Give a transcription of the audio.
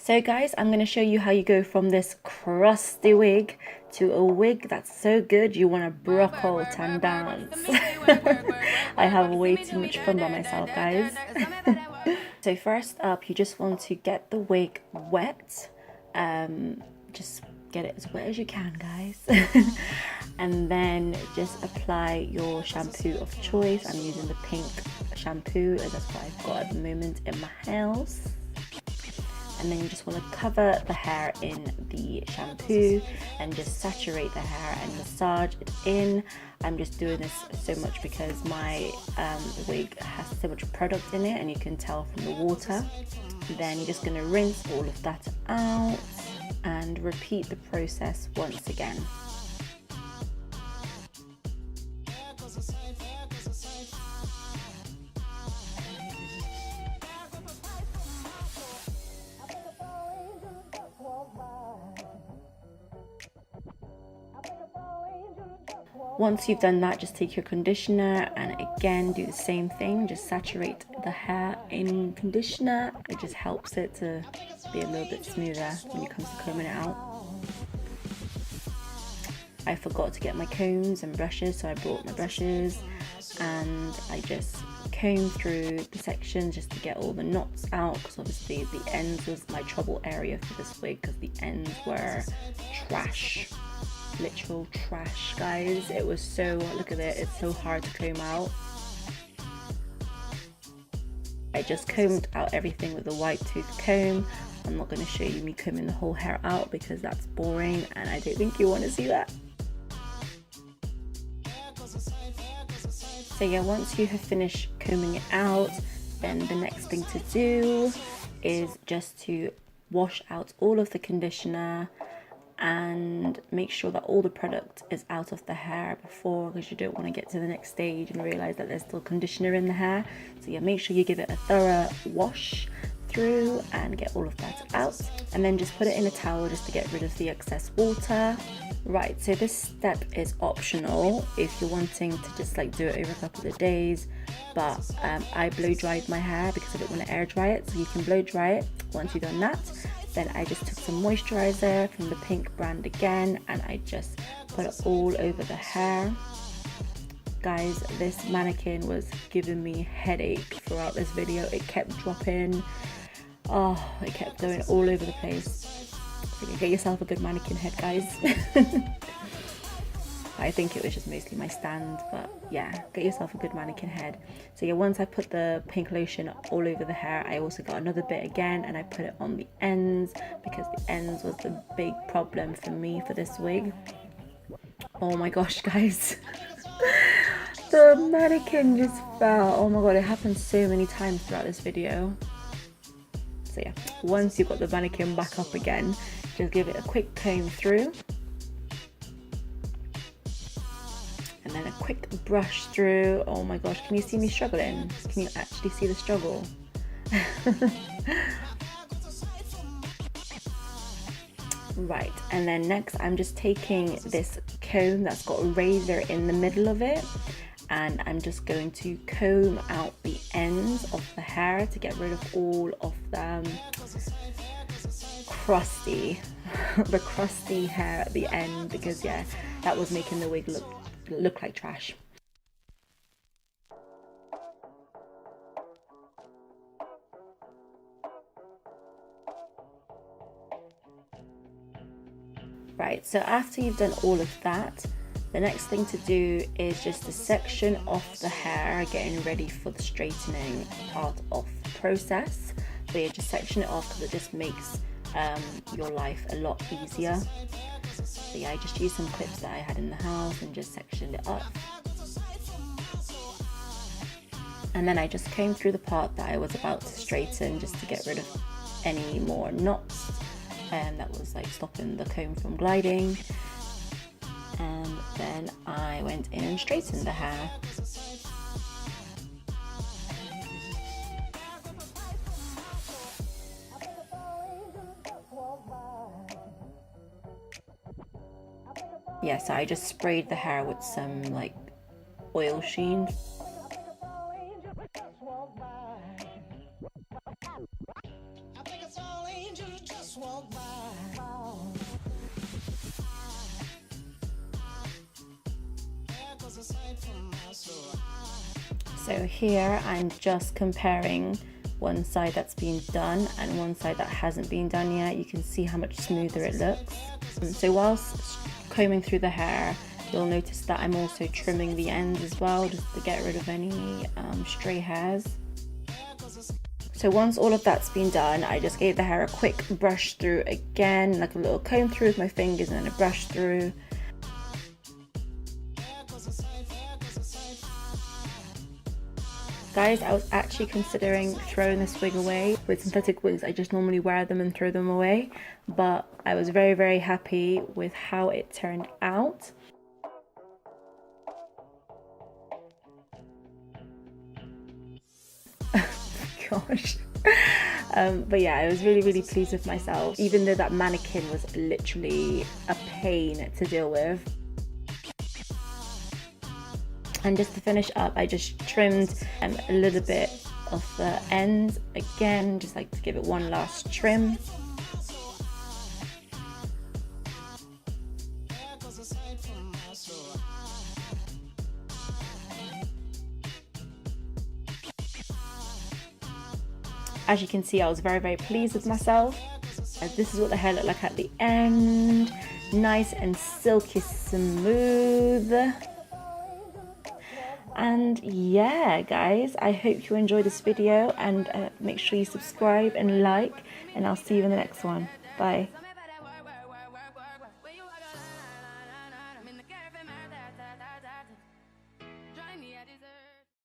So guys, I'm going to show you how you go from this crusty wig to a wig that's so good you want to broke out and dance. I have way too much fun by myself, guys. So first up, you just want to get the wig wet. Just get it as wet as you can, guys. And then just apply your shampoo of choice. I'm using the pink shampoo as that's what I've got at the moment in my house. And then you just want to cover the hair in the shampoo and just saturate the hair and massage it in. I'm just doing this so much because my wig has so much product in it, and you can tell from the water. Then you're just going to rinse all of that out and repeat the process once again. Once you've done that, just take your conditioner and again do the same thing. Just saturate the hair in conditioner. It just helps it to be a little bit smoother when it comes to combing it out. I forgot to get my combs and brushes, so I brought my brushes and I just comb through the sections just to get all the knots out, because obviously the ends was my trouble area for this wig because the ends were trash. Literal trash, guys. It was so, look at it, it's so hard to comb out. I just combed out everything with a white tooth comb. I'm not going to show you me combing the whole hair out because that's boring and I don't think you want to see that. So yeah, once you have finished combing it out, then the next thing to do is just to wash out all of the conditioner and make sure that all the product is out of the hair before, because you don't want to get to the next stage and realize that there's still conditioner in the hair. So yeah, make sure you give it a thorough wash through and get all of that out, and then just put it in a towel just to get rid of the excess water. Right, so this step is optional if you're wanting to just like do it over a couple of days, but I blow dried my hair because I don't want to air dry it, so you can blow dry it. Once you've done that, then I just took some moisturizer from the pink brand again and I just put it all over the hair. Guys, this mannequin was giving me headache throughout this video. It kept dropping. Oh, it kept going all over the place. So get yourself a good mannequin head, guys. I think it was just mostly my stand, but yeah, get yourself a good mannequin head. So yeah, once I put the pink lotion all over the hair, I also got another bit again and I put it on the ends because the ends was the big problem for me for this wig. Oh my gosh, guys. The mannequin just fell. Oh my god, it happened so many times throughout this video. So yeah, once you've got the mannequin back up again, just give it a quick comb through. And then a quick brush through. Oh my gosh, can you see me struggling? Can you actually see the struggle? Right, and then next I'm just taking this comb that's got a razor in the middle of it, and I'm just going to comb out the ends of the hair to get rid of all of the crusty hair at the end, because yeah, that was making the wig look like trash. Right, so after you've done all of that, the next thing to do is just to section off the hair, getting ready for the straightening part of the process. So yeah, just section it off because it just makes your life a lot easier. So yeah, I just used some clips that I had in the house and just sectioned it up. And then I just combed through the part that I was about to straighten just to get rid of any more knots that was like stopping the comb from gliding. And then I went in and straightened the hair. Yeah, so I just sprayed the hair with some like oil sheen. So here I'm just comparing one side that's been done and one side that hasn't been done yet. You can see how much smoother it looks. So whilst combing through the hair, you'll notice that I'm also trimming the ends as well, just to get rid of any stray hairs. So once all of that's been done, I just gave the hair a quick brush through again, like a little comb through with my fingers and then a brush through. Guys, I was actually considering throwing this wig away. With synthetic wigs, I just normally wear them and throw them away. But I was very, very happy with how it turned out. Gosh. But yeah, I was really, really pleased with myself, even though that mannequin was literally a pain to deal with. And just to finish up, I just trimmed a little bit of the ends again, just like to give it one last trim. As you can see, I was very, very pleased with myself. This is what the hair looked like at the end. Nice and silky smooth. And yeah, guys, I hope you enjoyed this video, and make sure you subscribe and like, and I'll see you in the next one. Bye.